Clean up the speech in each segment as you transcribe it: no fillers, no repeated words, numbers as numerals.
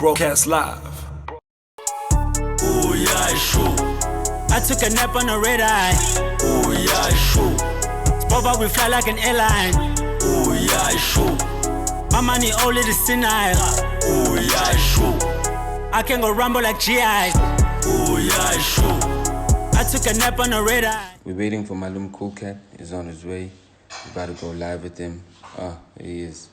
Broadcast live. Ooh, yeah, sure. I took a nap on a red eye. Ooh, yeah, sure. Spova, we fly like an airline. Ooh, yeah, sure. My money only the senile. Ooh, yeah, sure. I can go rumble like GI. Ooh, yeah, sure. I took a nap on a red eye. We're waiting for Okmalumkoolkat. He's on his way. We're about to go live with him. Ah, here he is.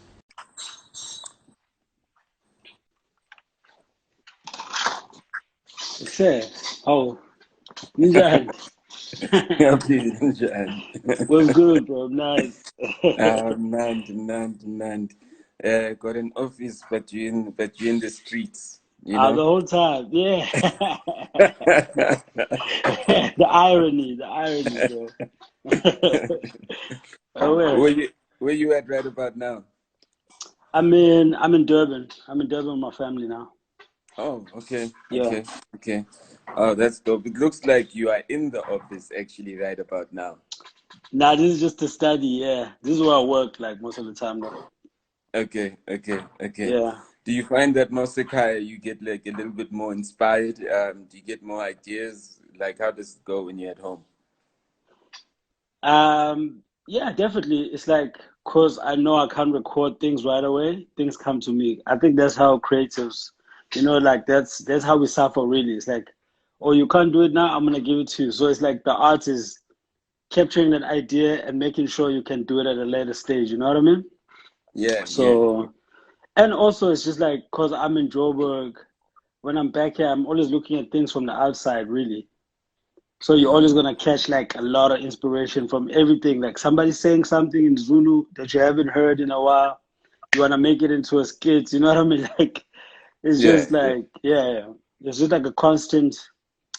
Say, oh, Ninja. Yeah, please, John. What's good, bro? Nice. Nand. Got an office, but you're in the streets, you The know? whole time, yeah. The irony, bro. Where you at right about now? I'm in Durban. I'm in Durban with my family now. Oh, okay. Yeah. Oh, that's dope. It looks like you are in the office actually right about now. Nah, this is just a study, yeah. This is where I work like most of the time though. Okay. Yeah. Do you find that Nosekai you get like a little bit more inspired? Do you get more ideas? Like how does it go when you're at home? Yeah, definitely. It's like, cause I know I can't record things right away. Things come to me. I think that's how creatives, like that's how we suffer really. It's like, oh, you can't do it now. I'm gonna give it to you. So it's like the art is capturing that idea and making sure you can do it at a later stage. You know what I mean? Yeah. So, and also it's just like, cause I'm in Joburg. When I'm back here, I'm always looking at things from the outside, really. So you're always gonna catch like a lot of inspiration from everything. Like somebody saying something in Zulu that you haven't heard in a while. You wanna make it into a skit. You know what I mean? Like it's just Yeah. like yeah. It's just like a constant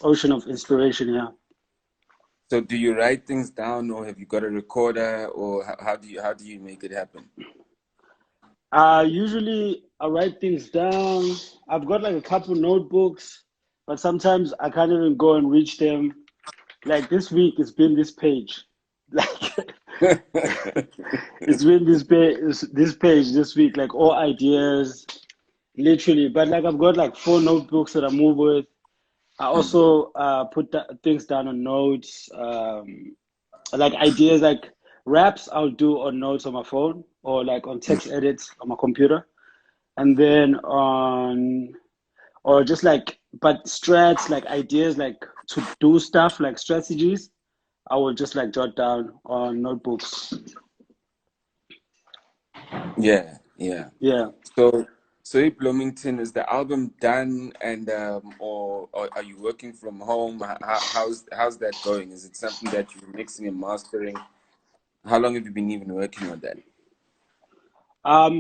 ocean of inspiration. Yeah. So do you write things down, or have you got a recorder, or how do you make it happen? Usually I write things down. I've got like a couple notebooks, but sometimes I can't even go and reach them. Like this week, it's been this page. Like it's been this page this week. Like all ideas, literally. But like I've got like 4 notebooks that I move with. I also put things down on notes. Like ideas, like raps, I'll do on notes on my phone or like on text edits on my computer, and then or just like but strats like ideas like to do stuff like strategies. I will just like jot down on notebooks. Yeah. Yeah. So if Bhlomington, is the album done, and or are you working from home? How's that going? Is it something that you're mixing and mastering? How long have you been even working on that?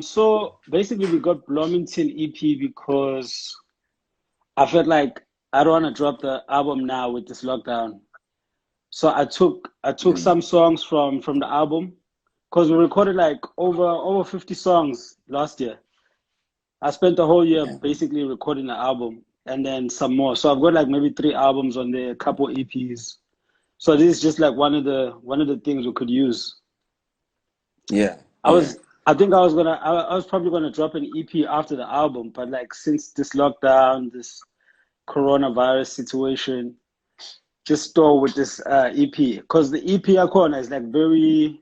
So basically we got Bhlomington EP because I felt like I don't want to drop the album now with this lockdown. So I took some songs from the album because we recorded like over 50 songs last year. I spent the whole year Yeah. basically recording the album and then some more. So I've got like maybe 3 albums on there, a couple EPs. So this is just like one of the things we could use. Yeah. I was probably gonna drop an EP after the album, but like since this lockdown, this coronavirus situation, just start with this EP because the EP Akona is like very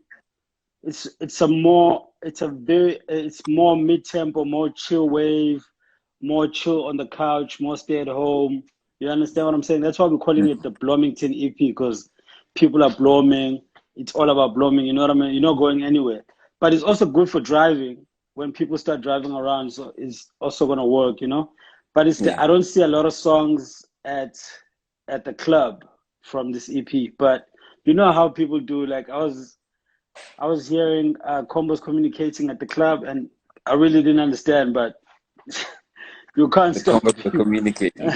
it's more mid-tempo, more chill wave, more chill on the couch, more stay at home. You understand what I'm saying? That's why we're calling it the Bhlomington EP because people are blooming. It's all about blooming. You know what I mean? You're not going anywhere. But it's also good for driving when people start driving around. So it's also gonna work, you know. But Yeah. I don't see a lot of songs at the club from this EP. But you know how people do. Like I was hearing combos communicating at the club, and I really didn't understand. But you can't The stop. combos are communicating.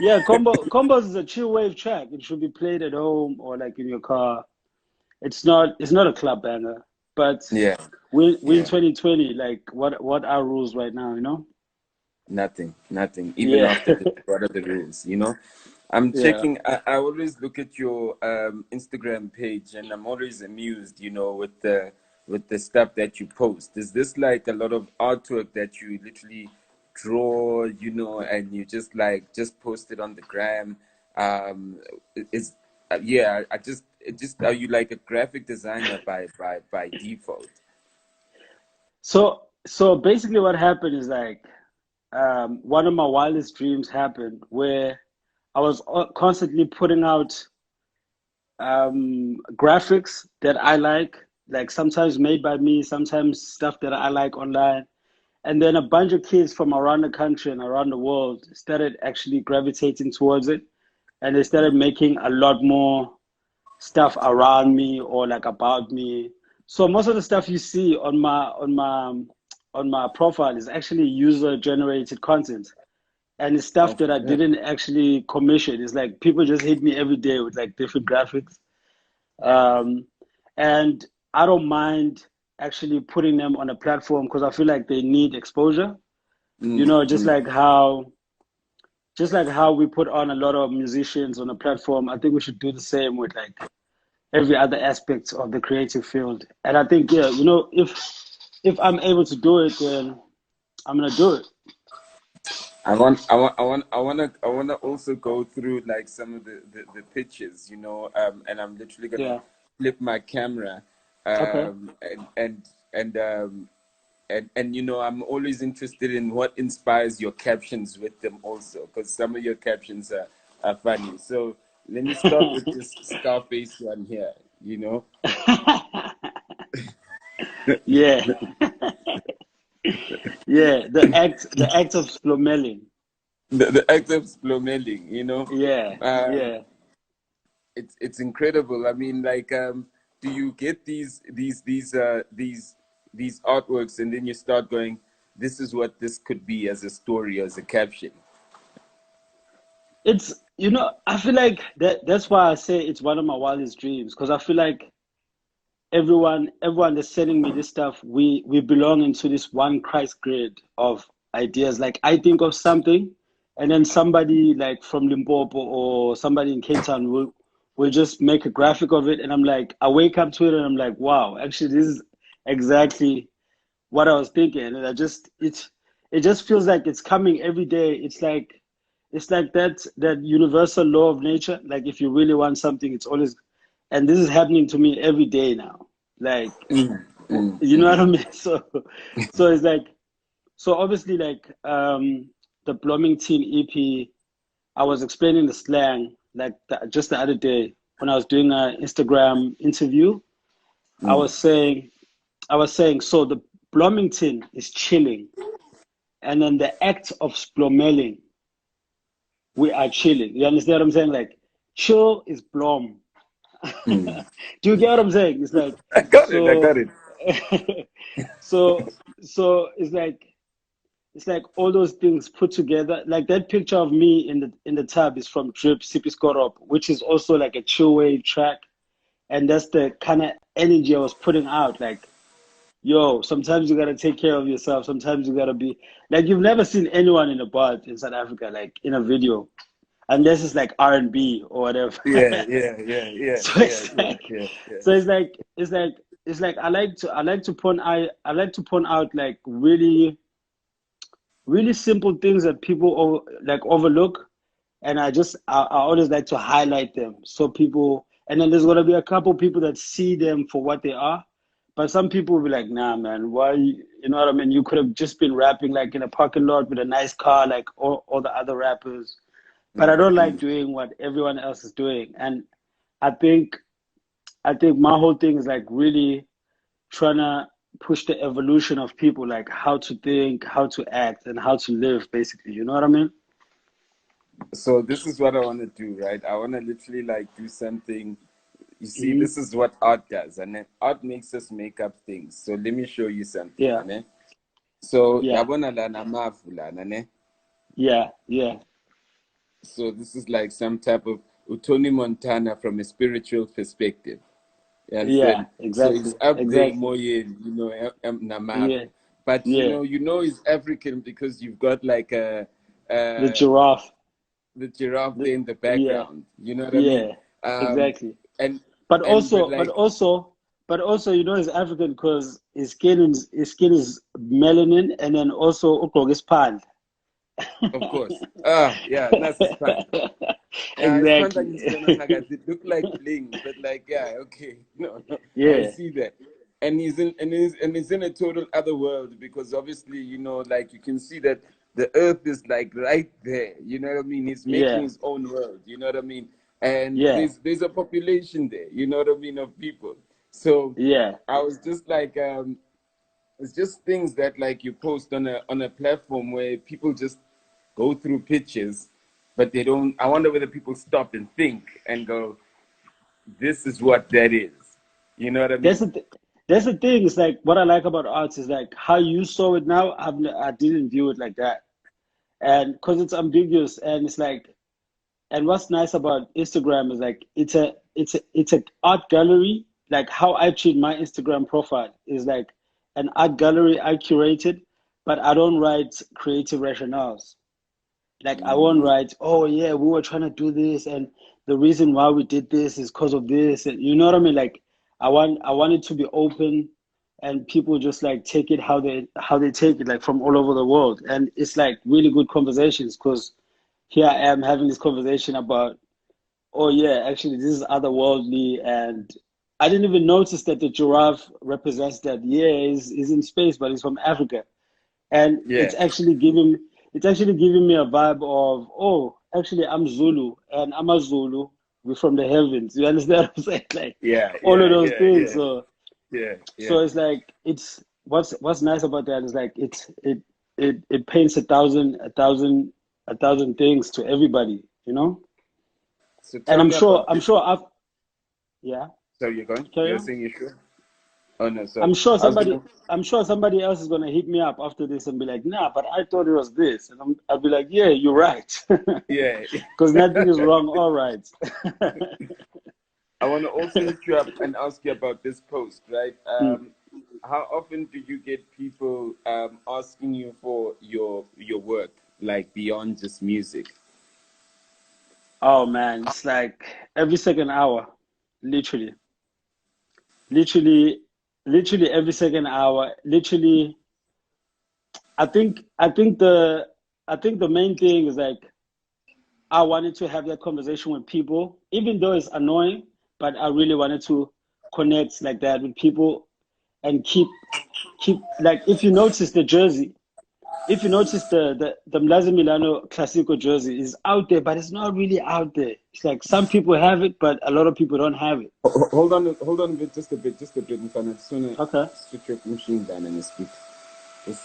Yeah, combos is a chill wave track. It should be played at home or like in your car. It's not a club banger. But Yeah. we in 2020. Like what are rules right now? You know? Nothing. Even Yeah, after this, what are the rules? You know, I'm yeah. checking. I always look at your Instagram page, and I'm always amused. You know, with the stuff that you post. Is this like a lot of artwork that you literally draw, and you just post it on the gram. It's yeah. Are you like a graphic designer by default? So basically, what happened is like one of my wildest dreams happened where I was constantly putting out graphics that I like sometimes made by me, sometimes stuff that I like online. And then a bunch of kids from around the country and around the world started actually gravitating towards it. And they started making a lot more stuff around me or like about me. So most of the stuff you see on my profile is actually user generated content. And it's stuff that I didn't actually commission. It's like people just hit me every day with like different graphics. And I don't mind actually putting them on a platform because I feel like they need exposure. Just like how we put on a lot of musicians on a platform, I think we should do the same with like every other aspect of the creative field. And I think, if I'm able to do it, then I'm gonna do it. I want to also go through like some of the pictures, and I'm literally gonna flip my camera, and I'm always interested in what inspires your captions with them also, because some of your captions are funny. So let me start with this Scarface one here, Yeah. Yeah, the act of splomeling. The act of splomeling, Yeah. It's incredible. I mean, like, do you get these artworks and then you start going, this is what this could be as a story, as a caption? It's I feel like that's why I say it's one of my wildest dreams, because I feel like everyone that's sending me this stuff, we belong into this one Christ grid of ideas. Like I think of something, and then somebody like from Limpopo or somebody in Cape Town will just make a graphic of it, and I'm like, I wake up to it and I'm like, wow, actually this is exactly what I was thinking. And it just feels like it's coming every day. It's like that universal law of nature. Like if you really want something, it's always. And this is happening to me every day now. Like, you know what I mean? So it's like, so obviously like the Bhlomington EP, I was explaining the slang like just the other day when I was doing an Instagram interview. I was saying, so the Bhlomington is chilling. And then the act of splomeling, we are chilling. You understand what I'm saying? Like, chill is Blom. Do you get what I'm saying? It's like I got it. So it's like all those things put together. Like that picture of me in the tub is from Siphi Isikorobho, which is also like a chill wave track, and that's the kind of energy I was putting out. Like, yo, sometimes you gotta take care of yourself. Sometimes you gotta be like, you've never seen anyone in a bar in South Africa like in a video. Unless it's like R&B or whatever. Yeah. So it's like I like to point out like really simple things that people like overlook, and I always like to highlight them so people. And then there's gonna be a couple people that see them for what they are, but some people will be like, nah, man, why? You know what I mean? You could have just been rapping like in a parking lot with a nice car, like all the other rappers. But I don't like doing what everyone else is doing. And I think my whole thing is like really trying to push the evolution of people, like how to think, how to act, and how to live, basically. You know what I mean? So this is what I want to do, right? I want to literally like do something. You see, this is what art does. And then art makes us make up things. So let me show you something. Yeah. Ne? So, Yeah. Yeah. So this is like some type of Utoni Montana from a spiritual perspective. Yeah, exactly. So he's up there, exactly. Namab. Yeah. But Yeah. you know he's African because you've got like The giraffe. the giraffe there in the background. You know what I mean? Exactly. But also, he's African because his skin is melanin, and then also ugqoke isiphandla. Of course. Yeah, that's his fun. Yeah, it's fun that Exactly. you see like it look like bling, but like yeah, okay. No, no, I Yeah, see that. And he's in a total other world because obviously, like you can see that the earth is like right there. You know what I mean? He's making yeah, his own world, you know what I mean? And yeah, there's a population there, you know what I mean, of people. So yeah, I was just like it's just things that like you post on a platform where people just go through pictures, but they don't. I wonder whether people stop and think and go, "This is what that is." You know what I that's mean? that's the thing. It's like what I like about arts is like how you saw it now. I didn't view it like that, and because it's ambiguous and it's like, and what's nice about Instagram is like it's a art gallery. Like how I treat my Instagram profile is like an art gallery I curated, but I don't write creative rationales. Like I won't Mm, write, oh yeah, we were trying to do this, and the reason why we did this is because of this, and you know what I mean. Like I want it to be open, and people just like take it how they take it, like from all over the world, and it's like really good conversations. Because here I am having this conversation about, oh yeah, actually this is otherworldly, and I didn't even notice that the giraffe represents that. Yeah, is in space, but it's from Africa, and yeah. it's actually giving me a vibe of, oh, actually I'm Zulu and I'm a Zulu, we're from the heavens, you understand what I'm saying? Like Yeah, all of yeah, those yeah, things. yeah, So yeah, it's like it's what's nice about that is like it paints a thousand things to everybody, you know. So And tell me about I'm this. sure I've yeah, So you're going? carry You're on. saying you sure? Oh no, I'm sorry. sure I was somebody gonna. I'm sure somebody else is gonna hit me up after this and be like, nah, but I thought it was this. And I'll be like, yeah, you're right. Yeah. Because nothing is wrong, all right. I want to also hit you up and ask you about this post, right? Mm. How often do you get people asking you for your work, like beyond just music? Oh man, it's like every second hour, literally. Literally, literally every second hour. Literally, I think I think the I think the main thing is like I wanted to have that conversation with people, even though it's annoying, but I really wanted to connect like that with people and keep like if you notice the Mlazi Milano Classico jersey is out there, but it's not really out there. It's like some people have it, but a lot of people don't have it. Hold on a bit, just a bit. In fact, I just want to Okay. switch your machine down and speak. Just,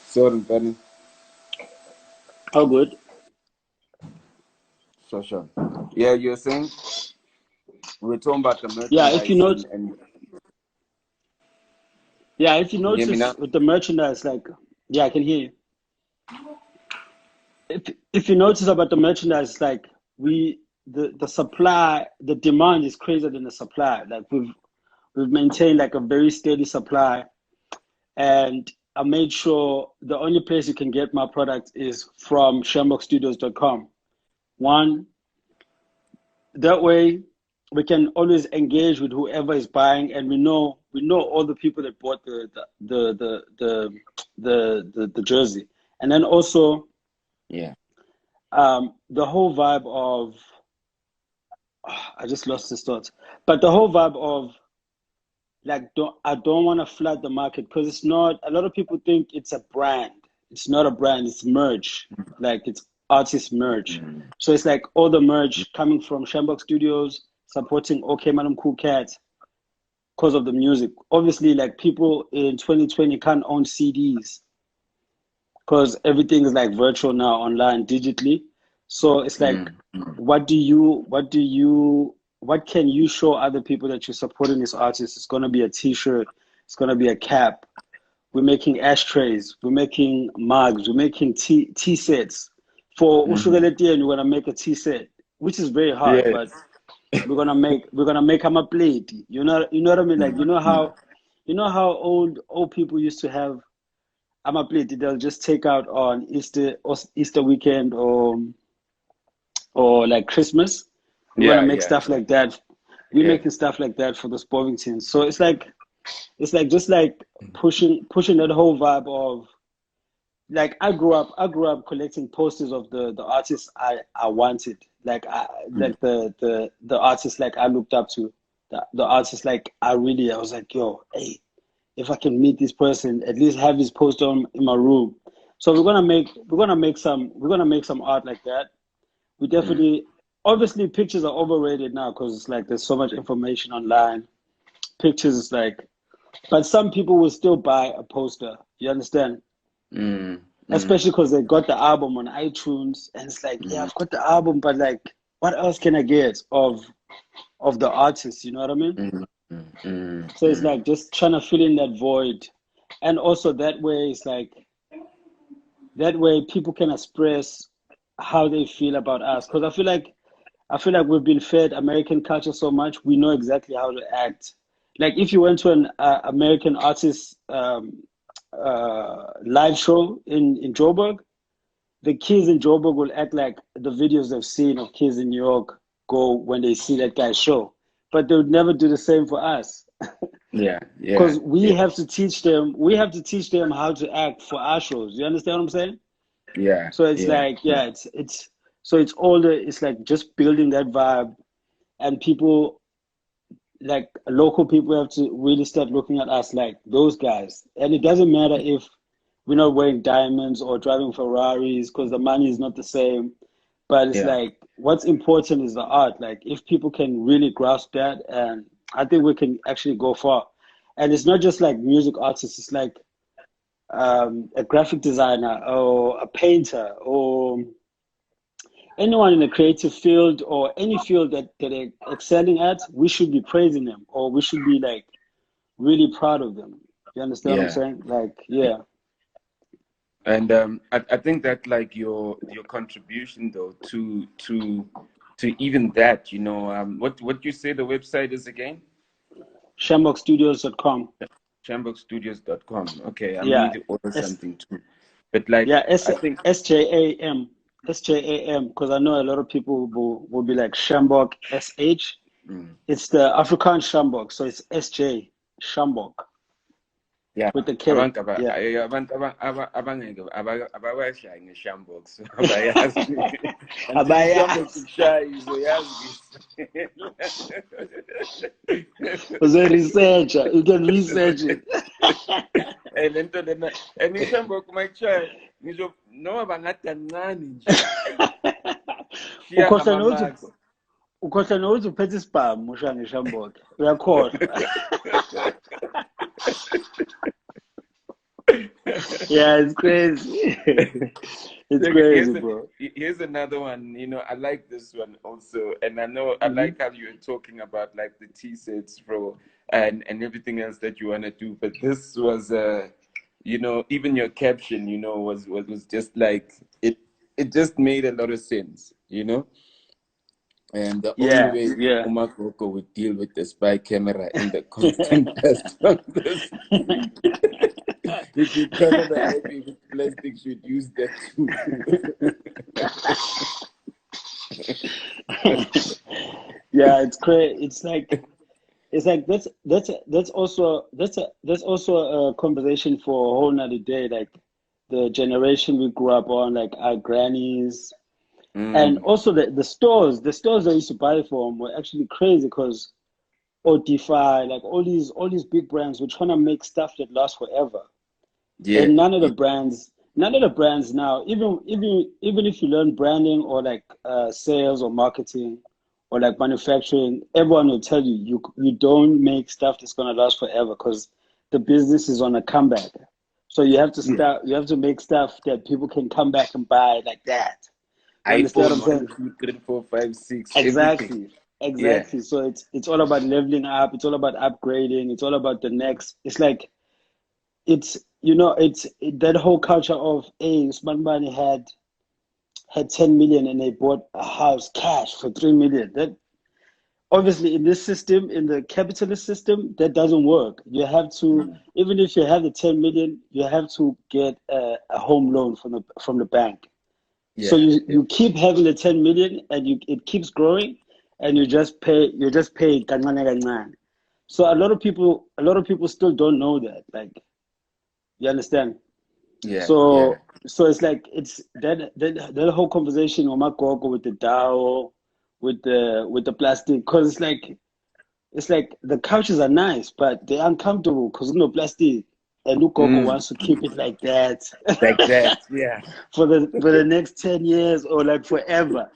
sorry, buddy. Oh, good. Sure, sure. Yeah, you're saying we're talking about the Yeah, if you merchandise note, and yeah, if you you hear me notice now? with the merchandise, like, yeah, I can hear you. If you notice about the merchandise, like the supply, the demand is crazier than the supply. Like we've maintained like a very steady supply, and I made sure the only place you can get my product is from shamrockstudios.com. One, that way we can always engage with whoever is buying, and we know all the people that bought the jersey, and then also Yeah. the whole vibe of I just lost this thought, but the whole vibe of like I don't want to flood the market because it's not. A lot of people think it's a brand. It's not a brand. It's merch. Like it's artist merch. Mm. So it's like all the merch coming from Shamrock Studios supporting Okmalumkoolkat because of the music. Obviously, like people in 2020 can't own CDs because everything is like virtual now, online, digitally. So it's like, Mm. Mm. what can you show other people that you're supporting this artist? It's gonna be a T-shirt, it's gonna be a cap. We're making ashtrays, we're making mugs, we're making tea sets. For Mhm. Ushugaletian, we're gonna make a tea set, which is very hard, but Yes. we're gonna make them a plate. You know what I mean? Like Mm. Mm. you know how old people used to have I'm plate they'll just take out on Easter weekend or like Christmas. We're gonna Yeah, make yeah, stuff yeah, like that. We're yeah. making stuff like that for the Bovingtons. So it's like it's like just like pushing that whole vibe of like I grew up collecting posters of the artists I wanted, like like the artists like I looked up to, the artists like I was like, yo, hey, if I can meet this person, at least have his poster in my room. So we're gonna make some art like that. We definitely, obviously pictures are overrated now because it's like there's so much information online. Pictures is like, but some people will still buy a poster. You understand? Especially because they got the album on iTunes, and it's like, yeah, I've got the album, but like, what else can I get of the artist? You know what I mean? So it's like just trying to fill in that void, and also that way it's like that way people can express how they feel about us. Because I feel like we've been fed American culture so much, we know exactly how to act. Like if you went to an American artist live show in Joburg, the kids in Joburg will act like the videos they've seen of kids in New York go when they see that guy's show. But they would never do the same for us. Yeah. Because we have to teach them how to act for our shows. You understand what I'm saying? Yeah. So it's like, it's like just building that vibe, and people, like local people, have to really start looking at us like those guys. And it doesn't matter if we're not wearing diamonds or driving Ferraris, because the money is not the same. But it's like, what's important is the art. Like if people can really grasp that, and I think we can actually go far. And it's not just like music artists, it's like a graphic designer or a painter or anyone in the creative field or any field that they're excelling at. We should be praising them, or we should be like really proud of them. You understand what I'm saying? Like, yeah. And I think that like your contribution though to even that, you know, what you say the website is again? Shambokstudios.com. Shambokstudios.com. Okay, I need to order something too. But like, I think SJAM, because I know a lot of people will be like Shambok SH. It's the Afrikaans Shambok, so it's SJ Shambok. Yeah, with the K. Abantu abawashaya ngeShambok, so abayazi. Researcher, you can research it. And iShambok mayitshaya ngisho noma bangadanqani nje. Ukhohlwa nokuthi uphethe isibhamu usha ngeShambok. Uyakhohlwa. Yeah, it's crazy. It's crazy, bro. Here's another one. You know, I like this one also, and I know I like how you're talking about like the T-sets, bro, and everything else that you wanna do. But this was, you know, even your caption, you know, was just like it just made a lot of sense, you know. And the only way Okmalumkoolkat would deal with the spy camera and the content test on this. If you cover the IP with plastic, should use that too. Yeah, it's great. It's like that's also a conversation for a whole nother day. Like the generation we grew up on, like our grannies. And also the stores I used to buy from were actually crazy because Odify, like all these big brands were trying to make stuff that lasts forever. Yeah. And none of the brands now, even if you learn branding or like sales or marketing or like manufacturing, everyone will tell you don't make stuff that's gonna last forever because the business is on a comeback. So you have to make stuff that people can come back and buy like that. iPhone 1, 2, 3, 4, 5, 6. Exactly. Yeah. So it's all about leveling up. It's all about upgrading. It's all about the next. It's like, it's that whole culture of, hey, Usman Bani had 10 million and they bought a house cash for 3 million. That obviously in this system, in the capitalist system, that doesn't work. You have to, even if you have the 10 million, you have to get a home loan from the bank. Yeah, so you keep having the 10 million and it keeps growing, and you just pay kancane kancane. So a lot of people still don't know that. Like, you understand? Yeah, yeah, So it's like it's that whole conversation with my gogo, with the Dow, with the plastic, because it's like the couches are nice, but they're uncomfortable because no plastic. And Gogo mm, wants to keep it like that like that. Yeah, for the next 10 years or like forever.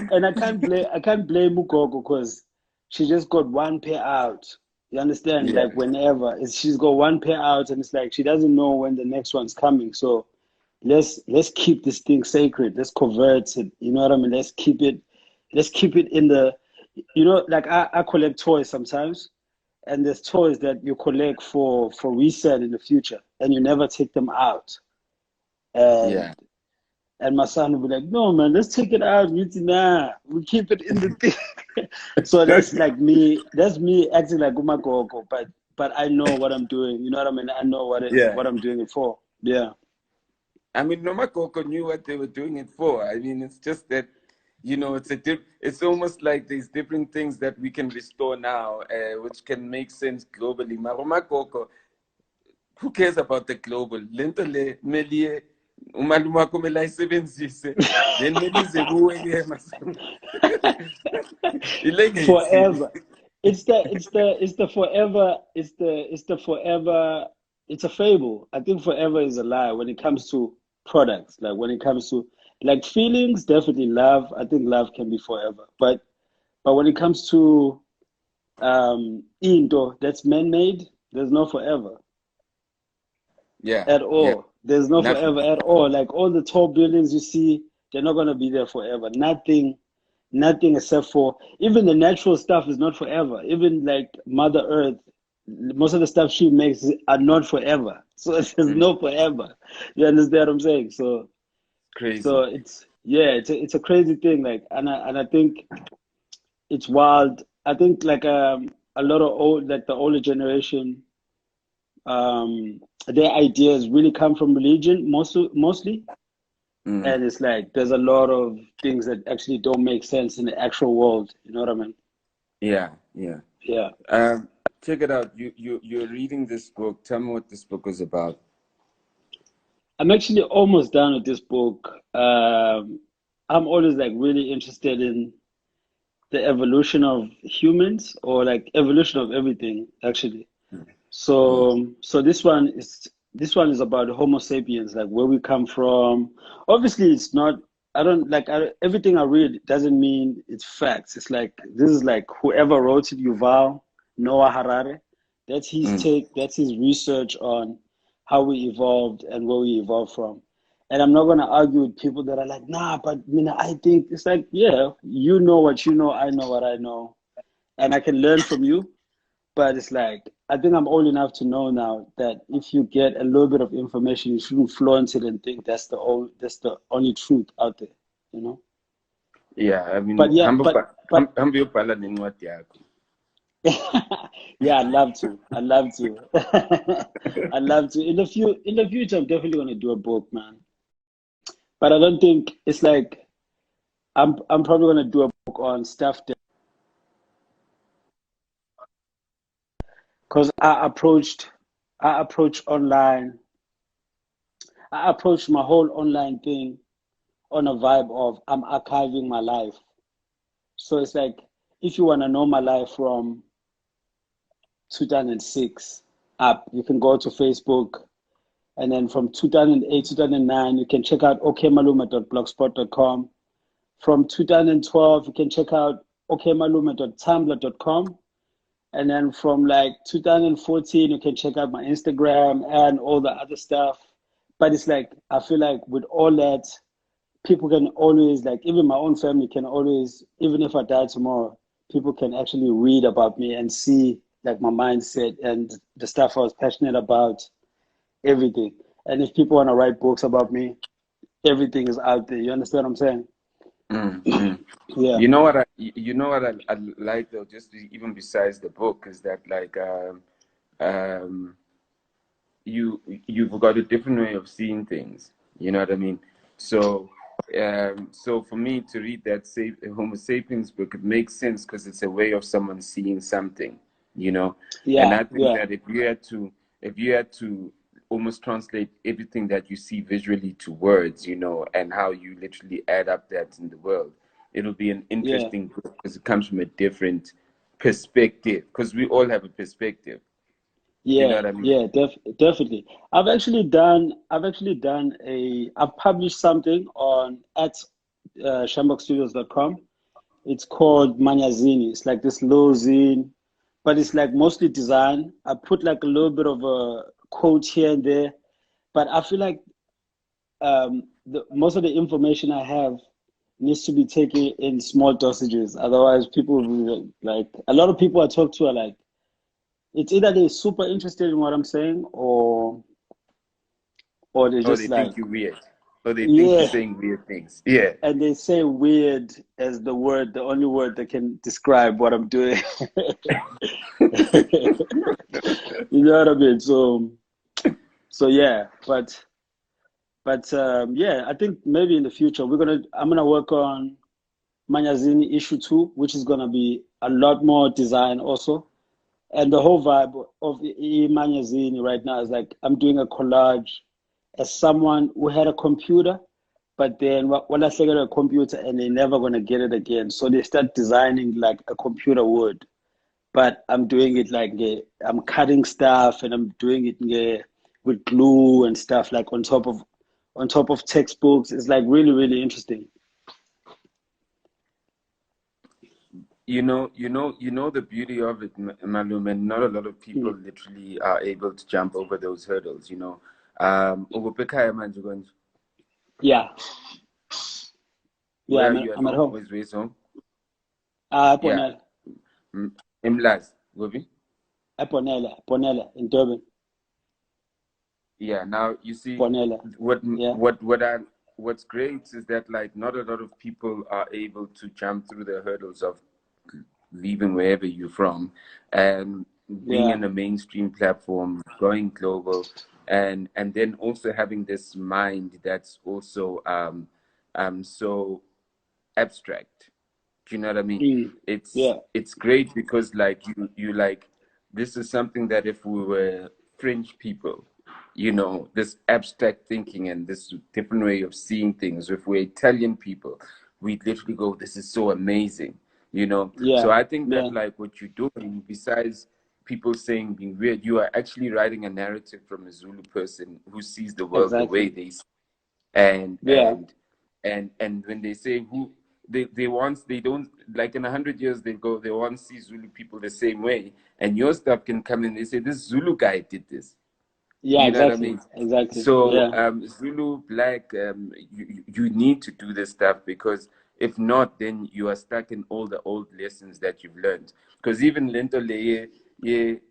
And I can't blame Ugogo because she just got one pair out. You understand? yeah, Like whenever she's got one pair out, and it's like she doesn't know when the next one's coming. So let's keep this thing sacred. Let's convert it. You know what I mean? Let's keep it in the, like I collect toys sometimes, and there's toys that you collect for resale in the future, and you never take them out. yeah. And my son will be like, no, man, let's take it out. Nah, we keep it in the thing. So that's me acting like Umagogo, but I know what I'm doing. You know what I mean? I know Yeah. what I'm doing it for. Yeah. I mean, Noma Coco knew what they were doing it for. I mean, it's just that, it's almost like there's different things that we can restore now, which can make sense globally. Maroma Coco, who cares about the global? Lento le melie umaluma kumele ayisebenzise. Then melize kuwe ke mas. Ilegacy. Forever. It's the forever. It's the forever. It's a fable. I think forever is a lie when it comes to products. Like when it comes to like feelings, definitely love. I think love can be forever. But when it comes to into that's man-made, there's no forever Yeah, at yeah. all. There's no Nothing. forever at all. Like all the tall buildings you see, they're not gonna be there forever. Nothing except for even the natural stuff is not forever. Even like Mother Earth, most of the stuff she makes are not forever. So there's Mm, no forever. You understand what I'm saying? So crazy. it's a crazy thing. Like and I think it's wild. I think like a lot of the older generation, their ideas really come from religion mostly. Mm, And it's like there's a lot of things that actually don't make sense in the actual world. You know what I mean? yeah, yeah. Yeah. Check it out. You're reading this book. Tell me what this book is about. I'm actually almost done with this book. I'm always like really interested in the evolution of humans or like evolution of everything actually. Mm, So this one is about Homo sapiens, like where we come from. Obviously, it's not. I don't like everything I read doesn't mean it's facts. It's like this is like whoever wrote it, Yuval Noah Harari. That's his mm. take. That's his research on how we evolved and where we evolved from. And I'm not gonna argue with people that are like, nah, but I think it's like, yeah, you know what you know, I know what I know, and I can learn from you. But it's like I think I'm old enough to know now that if you get a little bit of information, you shouldn't flaunt it and think that's the only truth out there, you know. Yeah, I But mean, yeah, but hambo yobhala nencwadi yakho. yeah, I'd love to. I'd love to. I'd love to. In the future, I'm definitely gonna do a book, man. But I don't think it's like I'm probably gonna do a book on stuff that because I approached online. I approached my whole online thing on a vibe of I'm archiving my life. So it's like if you want to know my life from 2006 up, you can go to Facebook, and then from 2008, 2009, you can check out okmaluma.blogspot.com. From 2012, you can check out okmaluma.tumblr.com. And then from like 2014, you can check out my Instagram and all the other stuff. But it's like I feel like with all that, people can always like even my own family can always, even if I die tomorrow, people can actually read about me and see like my mindset and the stuff I was passionate about, everything. And if people want to write books about me, everything is out there. You understand what I'm saying? Mm, mm. Yeah. I like though, just even besides the book, is that like um, you've got a different way of seeing things. You know what I mean? So So for me to read that Homo sapiens book, it makes sense because it's a way of someone seeing something, you know. And Yeah, I think yeah, that if you had to almost translate everything that you see visually to words, you know, and how you literally add up that in the world, it'll be an yeah. interesting book because it comes from a different perspective. Because we all have a perspective. You know Yeah, what I mean? yeah, definitely. I've published something on at shambokstudios.com. It's called Manyazini. It's like this low zine, but it's like mostly design. I put like a little bit of a quote here and there, but I feel like most of the information I have needs to be taken in small dosages. Otherwise, people will be like, a lot of people I talk to are like, it's either they're super interested in what I'm saying, or they're Or just they like, think you're weird. Or they think you're yeah, saying weird things. Yeah. and they say weird as the only word that can describe what I'm doing. You know what I mean? So yeah, but yeah, I think maybe in the future I'm gonna work on Manyazini issue 2, which is gonna be a lot more design also. And the whole vibe of Manyazini right now is like I'm doing a collage as someone who had a computer, but then when I get a computer and they're never gonna get it again, so they start designing like a computer would. But I'm doing it like I'm cutting stuff and I'm doing it with glue and stuff like on top of textbooks. It's like really really interesting. You know the beauty of it, Malum, and not a lot of people Mm. literally are able to jump over those hurdles, you know. Ugopekhaya manje konje? Yeah, yeah. Where are I'm you at I'm at home? home. Where's home? Yeah. Ponela, Imlaz, Gobi? Ponela in Durban. Yeah, now you see Ponela. what Yeah, what what I what's great is that like not a lot of people are able to jump through the hurdles of leaving wherever you're from and being yeah, in a mainstream platform, going global, and then also having this mind that's also so abstract. Do you know what I mean? mm, It's yeah, it's great because like you like this is something that if we were French people, you know, this abstract thinking and this different way of seeing things. If we're Italian people, we literally go, this is so amazing, you know. So yeah, I think yeah. that like what you're doing, besides people saying being weird, you are actually writing a narrative from a Zulu person who sees the world the way Exactly. they see. And Yeah, and and when they say who they want, they don't like in 100 years they want to see Zulu people the same way, and your stuff can come in, they say this Zulu guy did this. yeah, You know what I exactly, mean? exactly. So Yeah, Zulu Black, you need to do this stuff because if not, then you are stuck in all the old lessons that you've learned. Because even lento le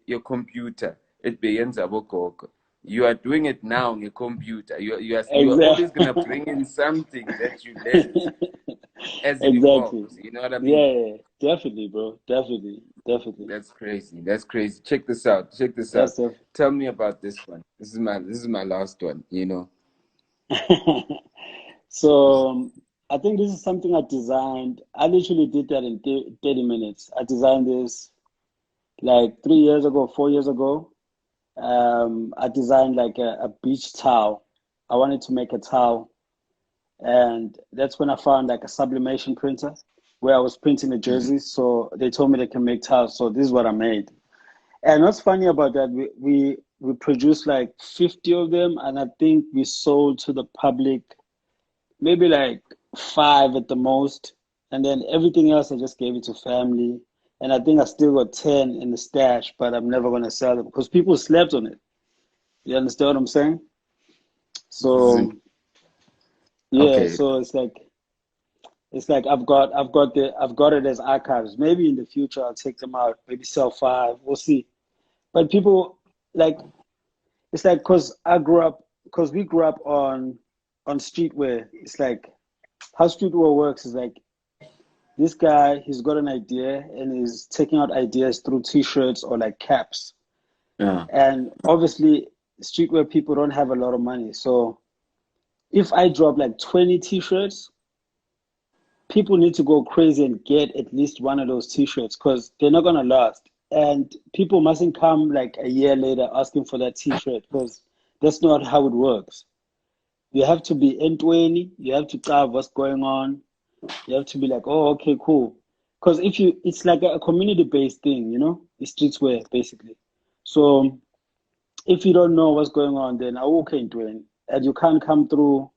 your computer, it begins abogogo. You are doing it now on your computer. You are always gonna exactly. bring in something that you learned as it Exactly. evolves. You know what I mean? Yeah, yeah, definitely, bro. Definitely, definitely. That's crazy. That's crazy. Check this out. Check this out. That's the. Tell me about this one. This is my last one. You know. So I think this is something I designed. I literally did that in 30 minutes. I designed this like 3 years ago, 4 years ago. I designed like a beach towel. I wanted to make a towel, and that's when I found like a sublimation printer where I was printing the Mhm. jerseys. So they told me they can make towels. So this is what I made. And what's funny about that, we produced like 50 of them, and I think we sold to the public maybe like 5 at the most. And then everything else I just gave it to family. And I think I still got 10 in the stash, but I'm never gonna sell them because people slept on it. You understand what I'm saying? So yeah, Okay. so it's like I've got it as archives. Maybe in the future I'll take them out, maybe sell 5. We'll see. But people like it's like because we grew up on streetwear. It's like how streetwear works is like this guy, he's got an idea and he's taking out ideas through t-shirts or like caps. Yeah. And obviously streetwear people don't have a lot of money. So if I drop like 20 t-shirts people need to go crazy and get at least one of those t-shirts because they're not gonna last. And people mustn't come like a year later asking for that t-shirt because that's not how it works. You have to be in 20, you have to tell what's going on. You have to be like, oh, okay, cool. Because it's like a community-based thing, you know, it's streetswear basically. So if you don't know what's going on, then I walk into it and you can't come through.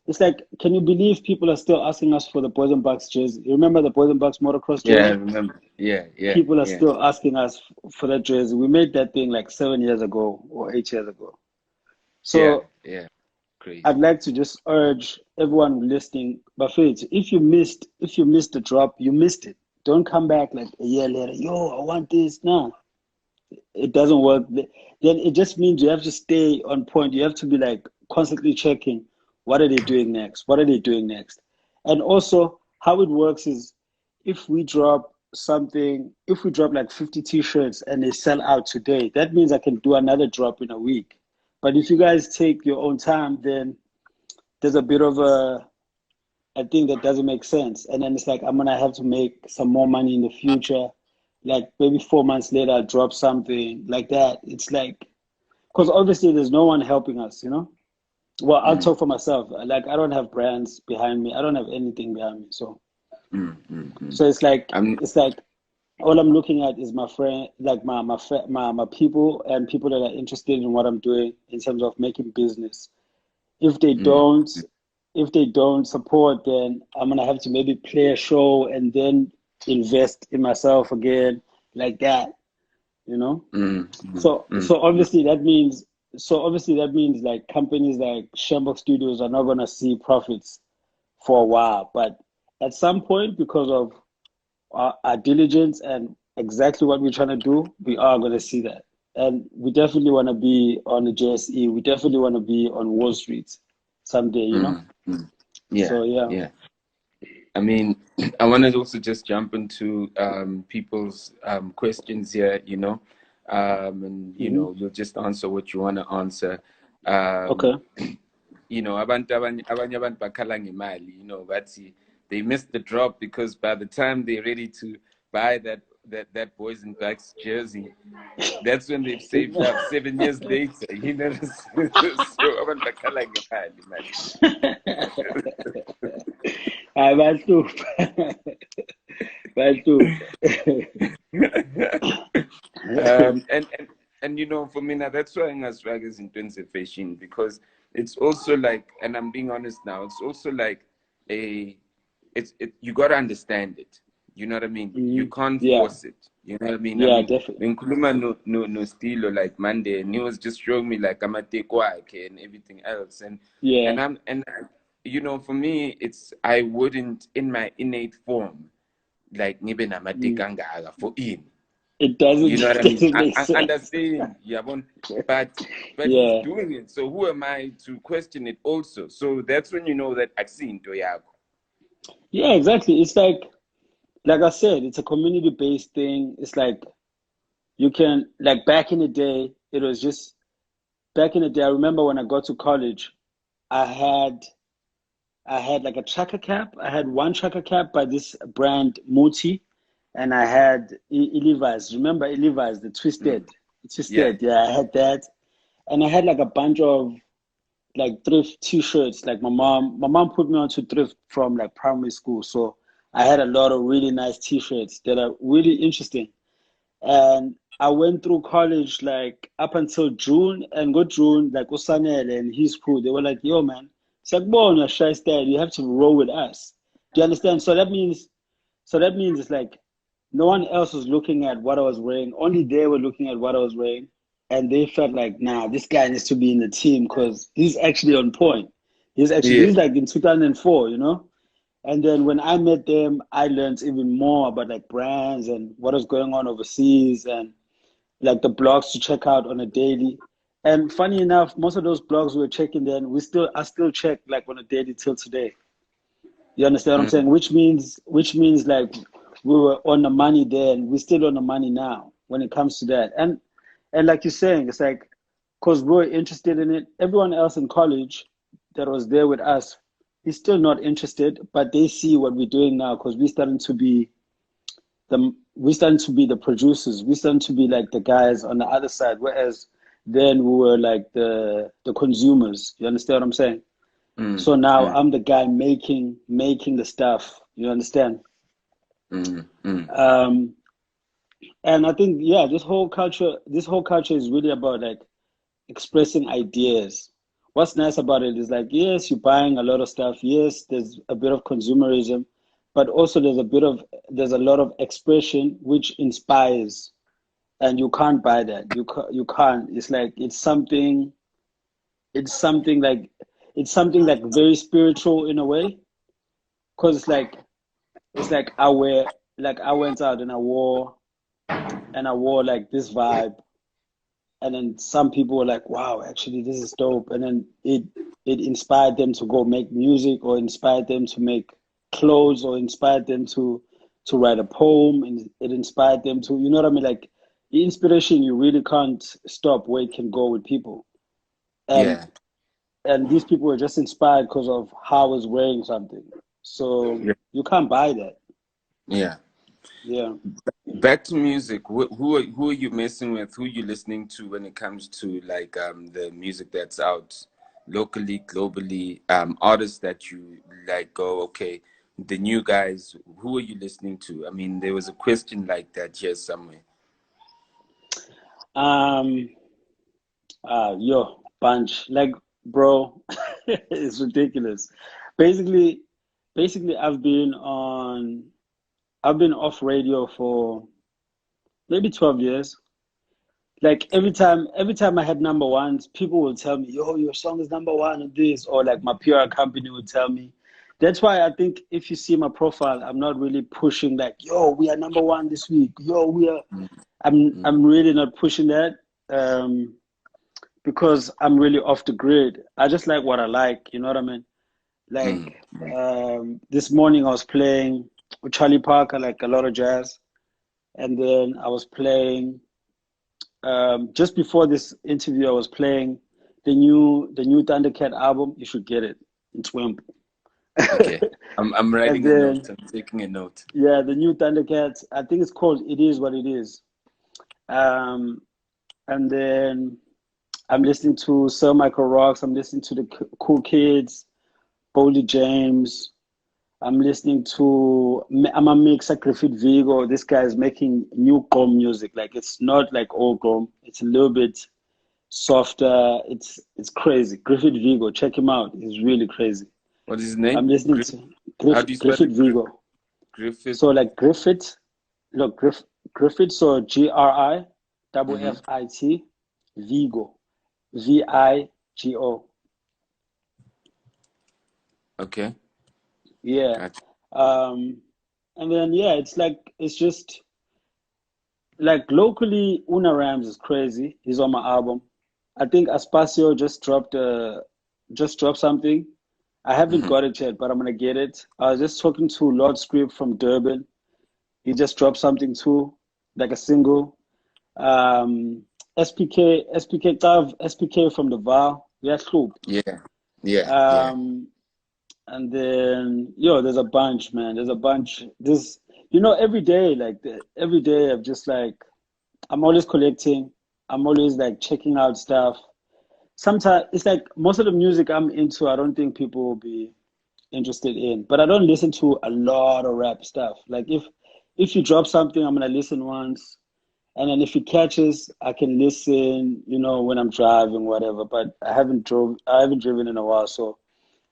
It's like, can you believe people are still asking us for the Boys and Bucks jersey? You remember the Boys and Bucks motocross jersey? Yeah, I remember. Yeah. People are still asking us for that jersey. We made that thing like 7 years ago or 8 years ago. So yeah. Crazy. I'd like to just urge everyone listening, but if you missed the drop, you missed it. Don't come back like a year later. Yo, I want this. No, it doesn't work. Then it just means you have to stay on point. You have to be like constantly checking. What are they doing next? What are they doing next? And also, how it works is if we drop like 50 t-shirts and they sell out today, that means I can do another drop in a week. But if you guys take your own time, then there's a bit of a thing that doesn't make sense. And then it's like, I'm going to have to make some more money in the future. Like maybe 4 months later, I'll drop something like that. It's like, because obviously there's no one helping us, you know? Well, I'll talk for myself. Like, I don't have brands behind me. I don't have anything behind me. So, so it's like, all I'm looking at is my friend, like my people and people that are interested in what I'm doing in terms of making business. If they don't support, then I'm gonna have to maybe play a show and then invest in myself again, like that, you know. So obviously that means like companies like Shamrock Studios are not gonna see profits for a while, but at some point, because of our diligence and exactly what we're trying to do, we are going to see that. And we definitely want to be on the JSE. We definitely want to be on Wall Street someday, you know? Yeah. So, yeah. I mean, I want to also just jump into people's questions here, you know, and, you know, you'll just answer what you want to answer. Okay. You know, abanye abantu bakhala ngemali, you know, but they missed the drop because by the time they're ready to buy that Boys and Bucks jersey, that's when they've saved up 7 years later, you know. So abantu bakhala ngemali, man. And you know, for me now, that's why I'm struggling in terms of fashion, because it's also like, and I'm being honest now, it's also like you got to understand it. You know what I mean? You can't force it. You know what I mean? Yeah, I mean, definitely. when Kuluma no stilo like Monday, and he was just showing me like I'm a take and everything else, and you know, for me, I wouldn't in my innate form like nibe namatekanga for in. It doesn't. You know what I mean? I understand, but he's doing it. So who am I to question it also? So that's when you know that I've seen Toyago. Yeah, exactly. It's like I said, it's a community-based thing. It's like you can, like back in the day, I remember when I got to college, I had like a chaka cap. I had one chaka cap by this brand Muti, and I had Levi's. Remember Levi's, the twisted? Yeah, I had that. And I had like a bunch of like thrift t-shirts. Like my mom put me onto thrift from like primary school. So I had a lot of really nice t-shirts that are really interesting. And I went through college like up until June, and got June, like Osanele and his crew, they were like, yo man, it's like, boy, on your shy style, you have to roll with us. Do you understand? So that means it's like no one else was looking at what I was wearing. Only they were looking at what I was wearing. And they felt like, nah, this guy needs to be in the team because he's actually on point. He's like in 2004, you know? And then when I met them, I learned even more about like brands and what was going on overseas and like the blogs to check out on a daily. And funny enough, most of those blogs we were checking then, I still check like on a daily till today. You understand what I'm saying? Which means like we were on the money then, we're still on the money now when it comes to that. And like you're saying, it's like, because we're interested in it, everyone else in college that was there with us he's still not interested, but they see what we're doing now because we're starting to be the producers. We're starting to be like the guys on the other side, whereas then we were like the consumers. You understand what I'm saying? So now I'm the guy making the stuff. You understand? And I think, yeah, this whole culture is really about like expressing ideas. What's nice about it is like, yes, you're buying a lot of stuff. Yes, there's a bit of consumerism, but also there's a lot of expression which inspires, and you can't buy that. You can't. It's like it's something like very spiritual in a way, because it's like I went out and I wore like this vibe, and then some people were like, wow, actually this is dope, and then it inspired them to go make music, or inspired them to make clothes, or inspired them to write a poem, and it inspired them to, you know what I mean? Like the inspiration, you really can't stop where it can go with people. And these people were just inspired because of how I was wearing something. So you can't buy that. Yeah. Yeah. Back to music. Who are you messing with? Who are you listening to when it comes to like the music that's out locally, globally? Artists that you like go, okay, the new guys. Who are you listening to? I mean, there was a question like that here somewhere. Bunch, like, bro, it's ridiculous. Basically, I've been off radio for maybe 12 years. Like every time I had number ones, people will tell me, yo, your song is number one on this, or like my PR company would tell me. That's why I think if you see my profile, I'm not really pushing like, yo, we are number one this week. Yo, we are. I'm really not pushing that. Because I'm really off the grid. I just like what I like, you know what I mean? Like this morning I was playing with Charlie Parker, like a lot of jazz. And then I was playing, just before this interview, I was playing the new Thundercat album. You should get it. It's Wimp. Okay. I'm writing a note. I'm taking a note. Yeah, the new Thundercats. I think it's called It Is What It Is. And then I'm listening to Sir Michael Rocks. I'm listening to the Cool Kids, Boldy James. I'm listening to Amakamera Griffith Vigo. This guy is making new gqom music. Like it's not like old gqom. It's a little bit softer. It's crazy. Griffith Vigo, check him out. He's really crazy. What is his name? I'm listening to Griffith Vigo. Griffith. So like Griffith, look, Griffith. So GRIFFIT Vigo. VIGO. Okay. Yeah. Gotcha. And then it's just like locally, Una Rams is crazy. He's on my album. I think Aspacio just dropped something. I haven't got it yet, but I'm gonna get it. I was just talking to Lord Script from Durban. He just dropped something too, like a single. SPK from the Val. Yeah. And then there's a bunch, man. There's a bunch. Every day I'm just like, I'm always collecting. I'm always like checking out stuff. Sometimes it's like most of the music I'm into, I don't think people will be interested in. But I don't listen to a lot of rap stuff. Like if you drop something, I'm gonna listen once. And then if it catches, I can listen, when I'm driving, whatever. But I haven't driven in a while. So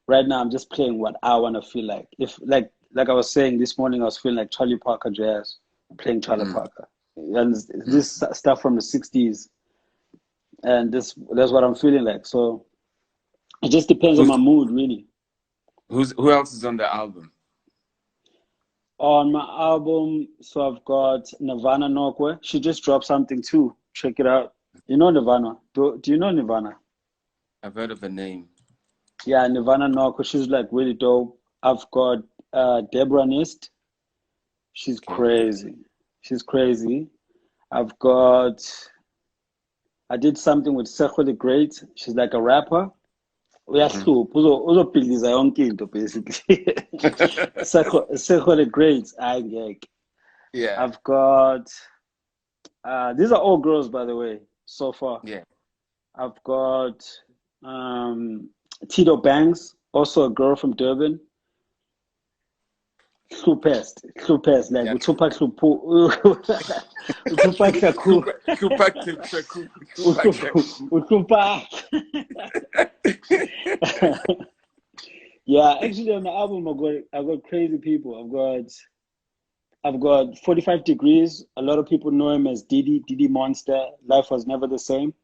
right now I'm just playing what I want to feel like. If like I was saying this morning, I was feeling like Charlie Parker jazz, playing Charlie Parker. And this stuff from the 60s. And that's what I'm feeling like. So it just depends on my mood, really. Who else is on the album? On my album, so I've got Nirvana Nokwe. She just dropped something too. Check it out. You know Nirvana? Do you know Nirvana? I've heard of her name. Yeah, Nirvana Nokwe. She's like really dope. I've got Deborah Nist. She's crazy. She's crazy. I did something with Sekho the Great. She's like a rapper. uyahlupha uzobhidliza yonke into basically. Sekho the grades angeke. Yeah. I've got these are all girls, by the way, so far. Yeah. I've got Tito Banks, also a girl from Durban. Slupest, like Yeah. Utupak Slupu, Utupak Shaku, Utupak. Yeah, actually on the album I've got crazy people. I've got 45 Degrees. A lot of people know him as Didi Monster. Life Was Never the Same.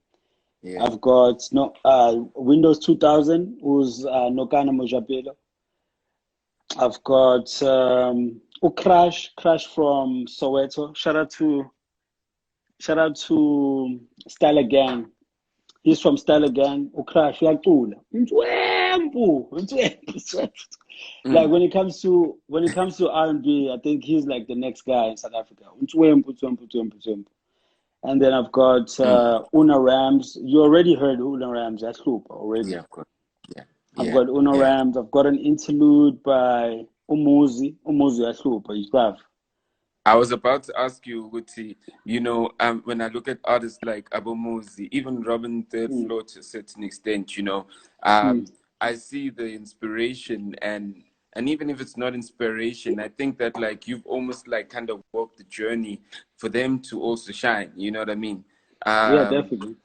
Yeah. I've got Windows 2000, who's Nokana Mojapelo. I've got Crash from Soweto. Shout out to Style Gang. He's from Style Gang. Crash, uyacula. Like when it comes to R&B, I think he's like the next guy in South Africa. And then I've got Una Rams. You already heard Una Rams. That's Lupa already. Yeah, of course. Yeah. I've got Una Rams. I've got an interlude by Umuzi Aslupa. You have. I was about to ask you, Guti, you know, when I look at artists like Abomuzi, even Robin Third Floor to a certain extent, you know, I see the inspiration and even if it's not inspiration, I think that like you've almost like kind of walked the journey for them to also shine. You know what I mean? Yeah, definitely.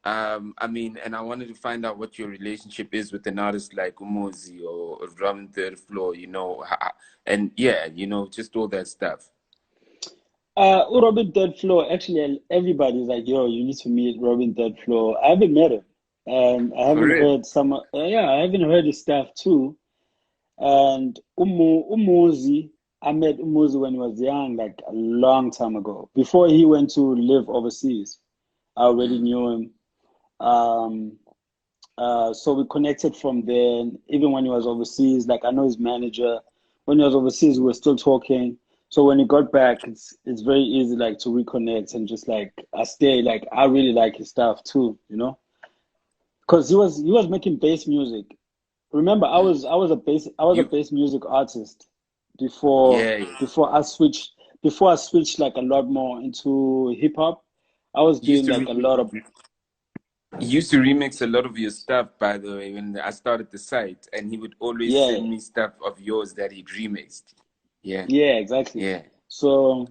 I mean, and I wanted to find out what your relationship is with an artist like Umuzi or Robin Third Floor, you know, and yeah, you know, just all that stuff. Robin Third Floor, actually, everybody's like, yo, you need to meet Robin Third Floor. I haven't met him. And I haven't heard I haven't heard his stuff too. And Umuzi, I met Umuzi when he was young, like a long time ago. Before he went to live overseas, I already knew him. So we connected from there. Even when he was overseas, like I know his manager. When he was overseas, we were still talking. So when he got back, it's very easy like to reconnect and just like I really like his stuff too, you know, because he was making bass music. Remember, I was a bass music artist before I switched like a lot more into hip hop. I was doing like a lot of. He used to remix a lot of your stuff, by the way, when I started the site, and he would always send me stuff of yours that he'd remixed. Yeah. Yeah, exactly. Yeah. So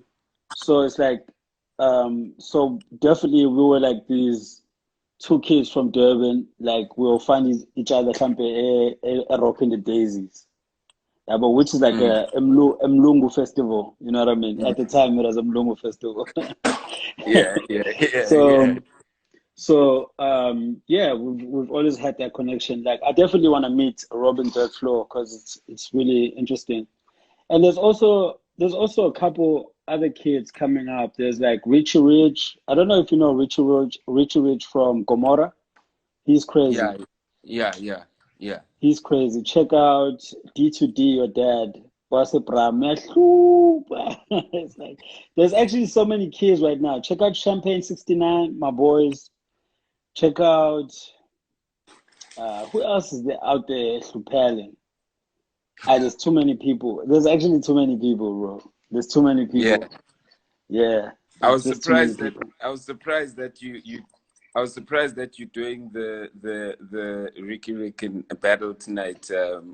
it's like, so definitely we were like these two kids from Durban, like we'll find each other something a rock in the daisies. Yeah, but which is like a Mlungu festival, you know what I mean? At the time it was a Mlungu festival. Yeah. So we've always had that connection. Like I definitely want to meet Robin Third Floor because it's really interesting. And there's also a couple other kids coming up. There's like Richie Rich. I don't know if you know Richie Rich from Gomorrah. He's crazy. Yeah. He's crazy. Check out D2D, your dad. It's like there's actually so many kids right now. Check out Champagne 69, my boys. Check out who else is there out there? Slupelin. There's too many people. There's actually too many people, bro. There's too many people. Yeah. I was surprised that you're doing the Ricky Rick battle tonight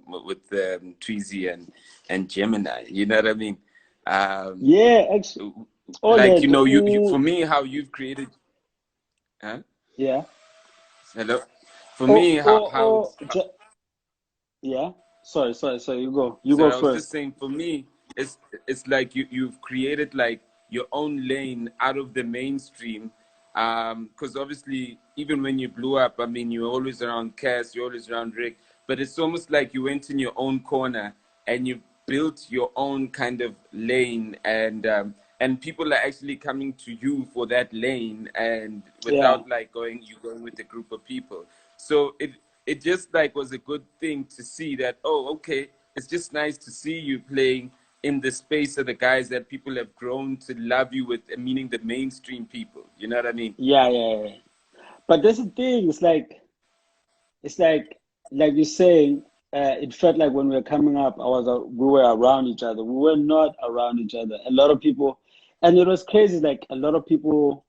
with Tweezy and Gemini. You know what I mean? Yeah, actually. Like you know, you for me how you've created. Huh? Yeah. Hello. For me, how yeah. Sorry. You go. You go first. I was first. just saying, for me, it's like you've created like your own lane out of the mainstream. Because obviously, even when you blew up, I mean, you're always around Cass, you're always around Rick, but it's almost like you went in your own corner and you built your own kind of lane, and people are actually coming to you for that lane, and without like going with a group of people. So it just like was a good thing to see that, oh, okay, it's just nice to see you playing in the space of the guys that people have grown to love you with, meaning the mainstream people. You know what I mean? Yeah. But that's the thing. It's like like you're saying, it felt like when we were coming up, we were around each other. We were not around each other. A lot of people, and it was crazy. Like a lot of people,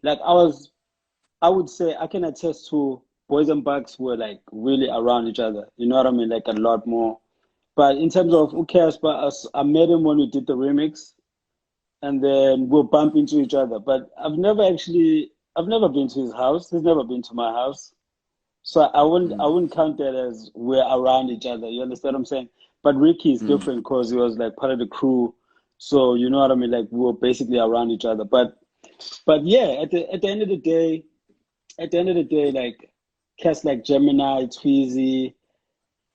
like I would say I can attest to Boys and Bucks were like really around each other. You know what I mean? Like a lot more. But in terms of who cares about us, I met him when we did the remix, and then we'll bump into each other. But I've never been to his house. He's never been to my house. So I wouldn't count that as we're around each other. You understand what I'm saying? But Ricky is different because he was like part of the crew. So you know what I mean? Like we were basically around each other. But yeah, at the end of the day, like cats like Gemini, Tweezy,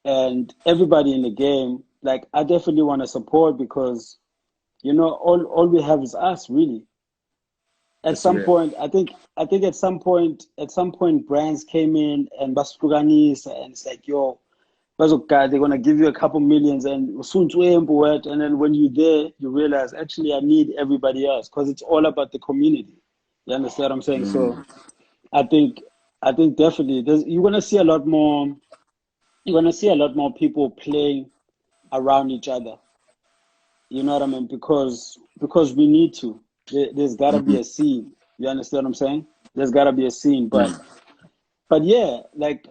and everybody in the game, like I definitely want to support because, you know, all we have is us really. At some point, I think at some point brands came in and Basfluganis and it's like, yo, they're gonna give you a couple millions and soon to and then when you're there, you realize actually I need everybody else because it's all about the community. You understand what I'm saying? So I think definitely you're gonna see a lot more people playing around each other. You know what I mean? Because we need to. There's gotta be a scene. You understand what I'm saying? There's gotta be a scene. But yeah, like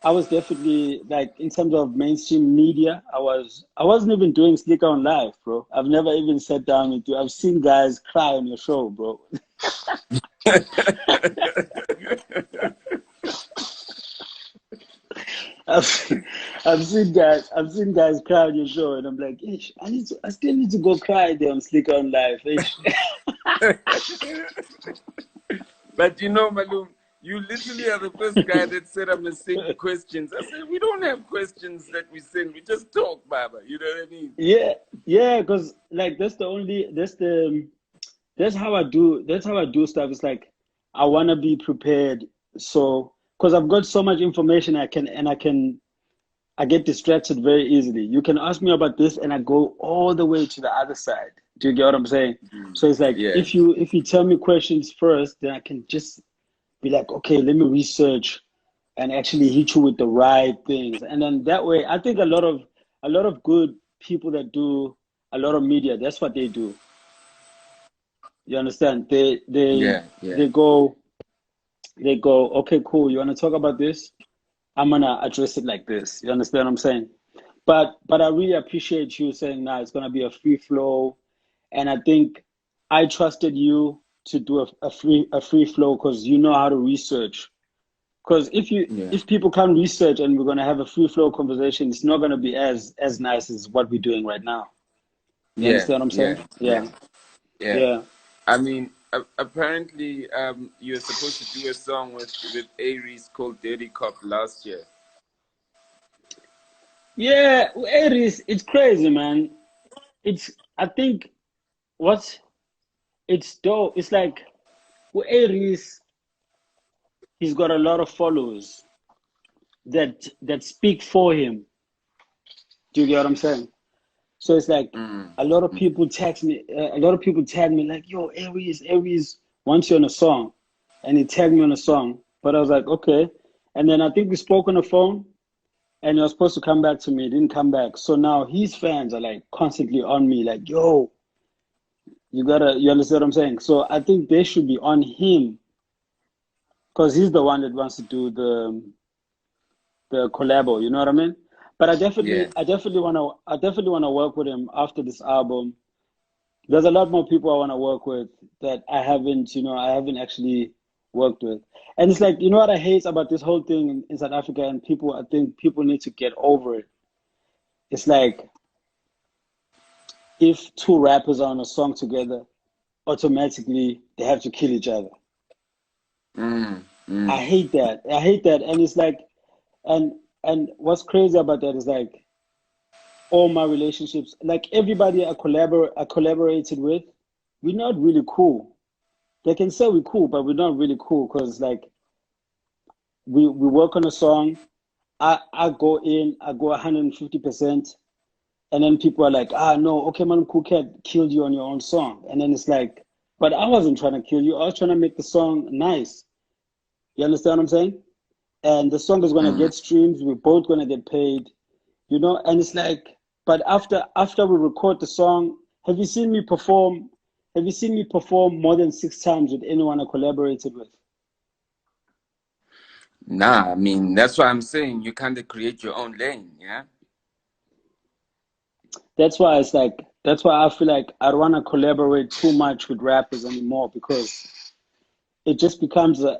I was definitely like in terms of mainstream media, I wasn't even doing Sneaker on Live, bro. I've never even sat down and I've seen guys cry on your show, bro. I've seen guys cry on your show, and I'm like, ish, I still need to go cry there on Slicker on Live. But you know, Malum, you literally are the first guy that said I'm gonna send questions. I said we don't have questions that we send. We just talk, Baba. You know what I mean? Yeah, because like that's how I do stuff. It's like I wanna be prepared. So because I've got so much information I get distracted very easily. You can ask me about this and I go all the way to the other side. Do you get what I'm saying? So it's like if you tell me questions first, then I can just be like, okay, let me research and actually hit you with the right things. And then that way, I think a lot of good people that do a lot of media, that's what they do. You understand? They go, okay, cool. You want to talk about this? I'm gonna address it like this. You understand what I'm saying? But I really appreciate you saying, nah, it's gonna be a free flow, and I think I trusted you to do a free flow because you know how to research. Because if people can't research and we're gonna have a free flow conversation, it's not gonna be as nice as what we're doing right now. You understand what I'm saying? Yeah. I mean, apparently, you were supposed to do a song with Aries called Dirty Cop last year. Yeah, Aries, it's crazy, man. I think it's dope. It's like with Aries, he's got a lot of followers that speak for him. Do you get what I'm saying? So it's like a lot of people tag me like, yo, Aries wants you on a song. And he tagged me on a song. But I was like, okay. And then I think we spoke on the phone and he was supposed to come back to me. He didn't come back. So now his fans are like constantly on me like, yo, you understand what I'm saying? So I think they should be on him because he's the one that wants to do the collabo, you know what I mean? But I definitely want to work with him after this album. There's a lot more people I want to work with that I haven't actually worked with. And it's like, you know what I hate about this whole thing in South Africa, and I think people need to get over it. It's like, if two rappers are on a song together, automatically they have to kill each other. I hate that. And it's like, and what's crazy about that is like all my relationships, like everybody I collaborated with, we're not really cool. They can say we're cool, but we're not really cool because like we work on a song, I go 150%, and then people are like, no, Okmalumkoolkat killed you on your own song. And then it's like, but I wasn't trying to kill you. I was trying to make the song nice. You understand what I'm saying? and the song is gonna get streams. We're both gonna get paid, you know. And it's like, but after we record the song, have you seen me perform? Have you seen me perform more than 6 times with anyone I collaborated with? Nah, I mean, that's why I'm saying you kind of create your own lane, yeah? That's why it's like, that's why I feel like I don't want to collaborate too much with rappers anymore, because it just becomes a,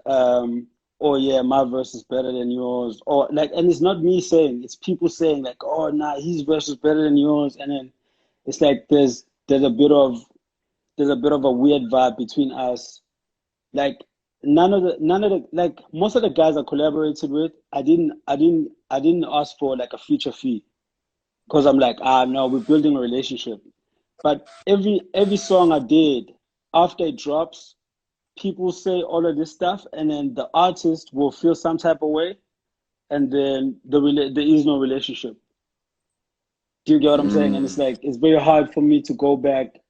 oh yeah, my verse is better than yours, or like, and it's not me saying, it's people saying like, oh nah, his verse is better than yours, and then it's like there's a bit of a weird vibe between us. Like none of the like most of the guys I collaborated with, I didn't ask for like a feature fee, because I'm like, no, we're building a relationship. But every song I did, after it drops, people say all of this stuff, and then the artist will feel some type of way, and then there is no relationship. Do you get what I'm saying? And it's like, it's very hard for me to go back.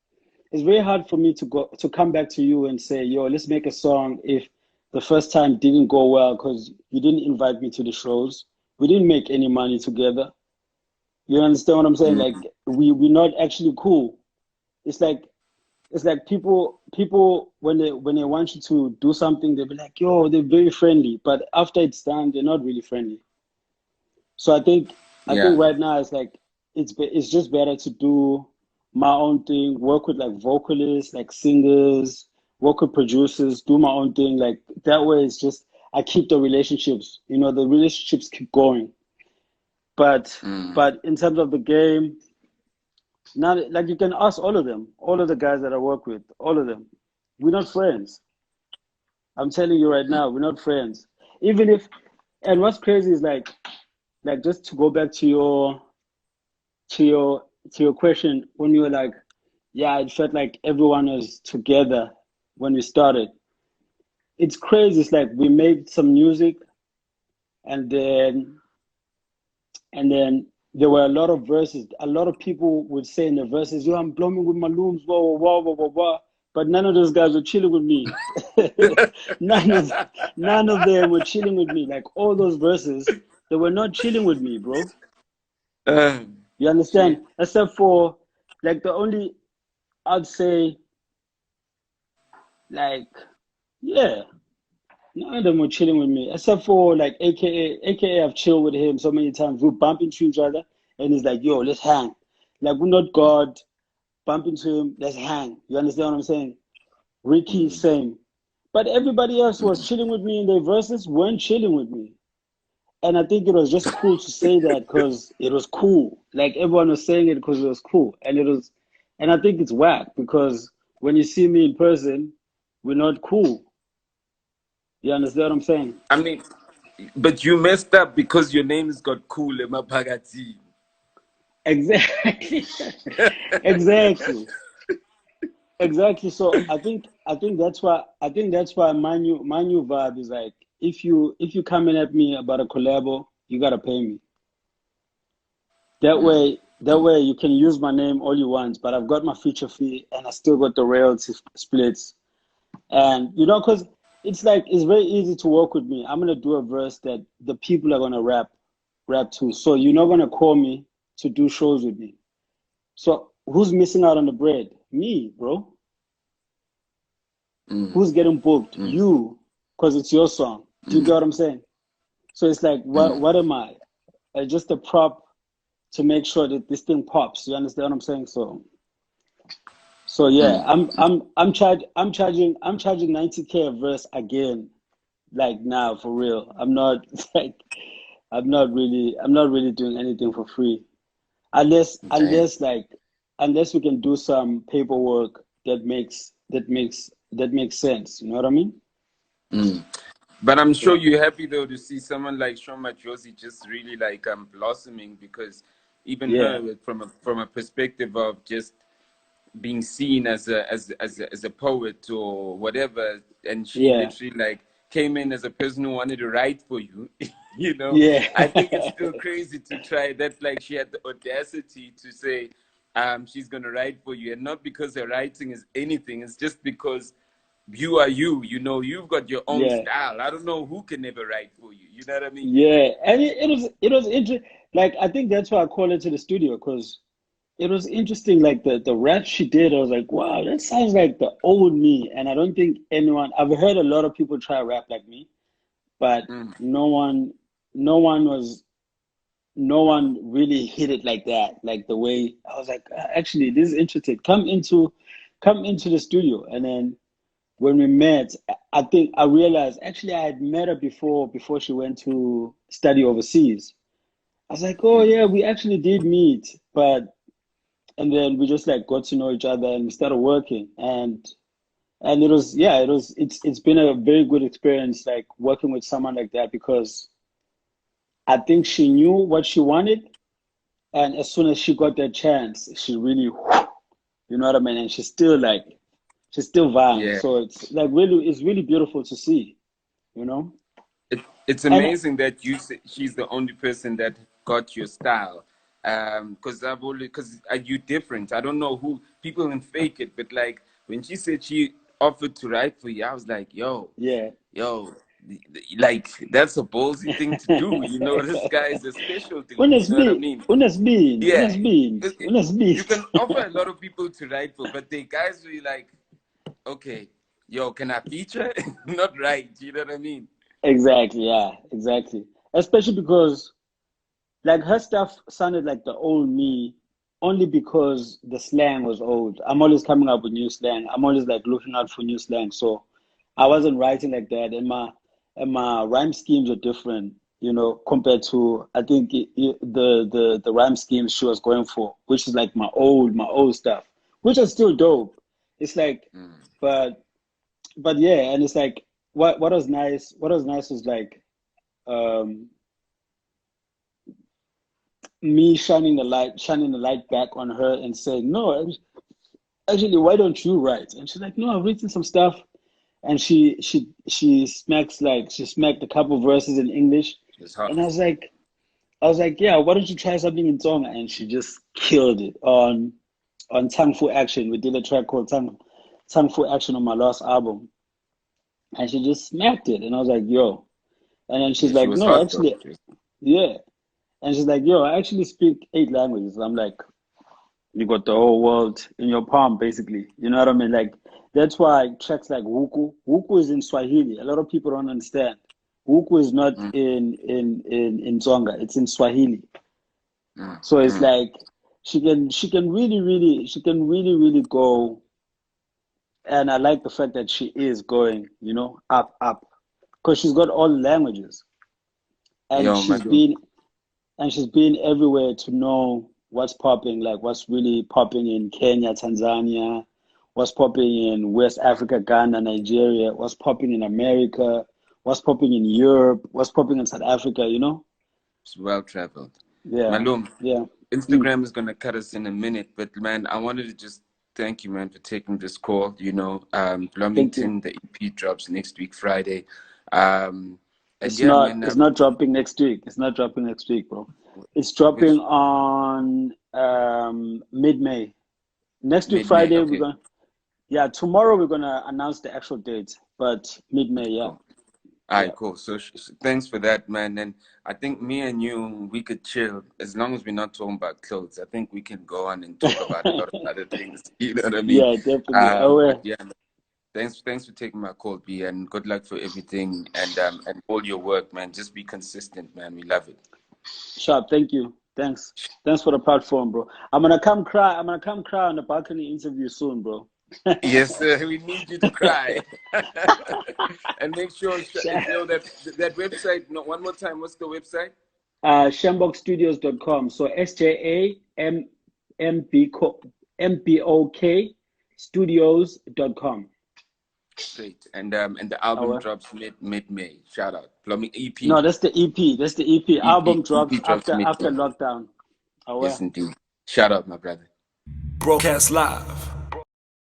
It's very hard for me to come back to you and say, yo, let's make a song, if the first time didn't go well because you didn't invite me to the shows. We didn't make any money together. You understand what I'm saying? Like we're not actually cool. It's like people when they want you to do something, they'll be like, yo, they're very friendly, but after it's done, they're not really friendly. So I think right now it's like it's just better to do my own thing, work with like vocalists, like singers, work with producers, do my own thing. Like that way, it's just I keep the relationships. You know, the relationships keep going. But in terms of the game, now like you can ask all of them, all of the guys that I work with, all of them. We're not friends. I'm telling you right now, we're not friends. Even if, and what's crazy is like just to go back to your question, when you were like, yeah, it felt like everyone was together when we started. It's crazy. It's like we made some music, and then there were a lot of verses. A lot of people would say in the verses, yo, I'm blooming with my looms, blah, blah, blah, blah, blah. But none of those guys were chilling with me. none of them were chilling with me. Like all those verses, they were not chilling with me, bro. You understand? Shit. Except for like the only, I'd say, like, yeah, none of them were chilling with me. Except for like AKA I've chilled with him so many times. We'll bump into each other and he's like, yo, let's hang. Like we're not God. Bump into him, let's hang. You understand what I'm saying? Ricky, same. But everybody else who was chilling with me in their verses weren't chilling with me. And I think it was just cool to say that because it was cool. Like everyone was saying it because it was cool. And I think it's whack because when you see me in person, we're not cool. You understand what I'm saying? I mean, but you messed up because your name's got cool in my bagati. Exactly. Exactly. So I think that's why my new vibe is like, if you coming at me about a collabo, you gotta pay me. That way you can use my name all you want, but I've got my feature fee and I still got the royalty splits. And you know, because it's like it's very easy to work with me. I'm gonna do a verse that the people are gonna rap to. So you're not gonna call me to do shows with me. So who's missing out on the bread? Me, bro. Who's getting booked? You, because it's your song. Do you get what I'm saying? So it's like, what am I? Just a prop to make sure that this thing pops. You understand what I'm saying? So yeah, I'm charging 90K a verse again, like now for real. I'm not really doing anything for free. Unless we can do some paperwork that makes sense. You know what I mean? But I'm sure you're happy though to see someone like Shoma Josie just really like blossoming, because even her from a perspective of just being seen as a poet or whatever, and she literally like came in as a person who wanted to write for you. You know, I think it's still crazy to try that. Like she had the audacity to say she's gonna write for you, and not because her writing is anything. It's just because you are you. You know, you've got your own Yeah. style. I don't know who can ever write for you. You know what I mean? Yeah, and it was interesting. Like I think that's why I called into the studio because it was interesting. Like the rap she did, I was like, wow, that sounds like the old me. And I don't think anyone. I've heard a lot of people try to rap like me, but Mm. no one, no one was, no one really hit it like that. Like the way I was like, actually, this is interesting. Come into the studio, and then when we met, I think I realized actually I had met her before she went to study overseas. I was like, oh yeah, we actually did meet, but and then we just like got to know each other and we started working and it was yeah, it's been a very good experience like working with someone like that because I think she knew what she wanted and as soon as she got that chance, she really you know what I mean? And she's still vying. Yeah. So it's like really it's really beautiful to see, you know? It's And amazing that she's the only person that got your style. Because you different. I don't know who people can fake it, but like when she said she offered to write for you, I was like, yeah. yo, like that's a ballsy thing to do. You know, this guy is a special thing. You know what I mean? Yeah, you can offer a lot of people to write for, but the guys will be like, okay, yo, can I feature? Not right. You know what I mean? Exactly, yeah, exactly. Especially because like her stuff sounded like the old me only because the slang was old. I'm always coming up with new slang. I'm always like looking out for new slang. So I wasn't writing like that and my rhyme schemes are different, you know, compared to I think the rhyme schemes she was going for, which is like my old stuff, which is still dope. It's like Mm. but but yeah, and it's like what was nice was like um me shining the light back on her and saying, no, actually, why don't you write? And she's like, no, I've written some stuff. And she she smacked a couple verses in English. It's hot. And I was like, yeah, why don't you try something in Tonga? And she just killed it on Tongue Fu Action. We did a track called Tongue Fu Action on my last album. And she just smacked it. And I was like, yo. And then she's Yeah, she like, was no, hot though. actually, yeah. And she's like, yo, I actually speak 8 languages. I'm like, you got the whole world in your palm, basically. You know what I mean? Like, that's why tracks like Wuku is in Swahili. A lot of people don't understand. Wuku is not Mm, in Tsonga. It's in Swahili. mm, So it's mm. like she can really go. And I like the fact that she is going, you know, up, because she's got all the languages, and Yo, my dude. she's been everywhere to know what's popping, like what's really popping in Kenya, Tanzania, what's popping in West Africa, Ghana, Nigeria, what's popping in America, what's popping in Europe, what's popping in South Africa, you know? It's well traveled. Yeah, Malum, yeah. Mm. Instagram is gonna cut us in a minute, but man, I wanted to just thank you, man, for taking this call. You know, Thank you. Bhlomington, the EP drops next week, Friday. And yeah, man, It's not dropping next week. It's not dropping next week, bro. It's dropping which on mid-May. Next week mid-May, Friday okay, tomorrow we're gonna announce the actual date, but mid-May, yeah. cool. All Yeah. right, cool. So thanks for that, man. And I think me and you, we could chill as long as we're not talking about clothes. I think we can go on and talk about a lot of other things. You know what I mean? Yeah, definitely. Oh, But well. yeah, thanks for taking my call, B, and good luck for everything and all your work, man. Just be consistent, man. We love it. Sharp, thank you. Thanks for the platform, bro. I'm gonna come cry. I'm gonna come cry on the balcony interview soon, bro. Yes, sir. We need you to cry. And make sure you know that website. No, one more time. What's the website? Shambokstudios.com. So SJAMBOK studios.com. Great. And the album Our drops mid-May. Shout out. Bhloming EP. No, that's the EP. That's the EP. Album drops EP drops after mid-May. lockdown. Our Yes, indeed. Shout out, my brother. Broadcast live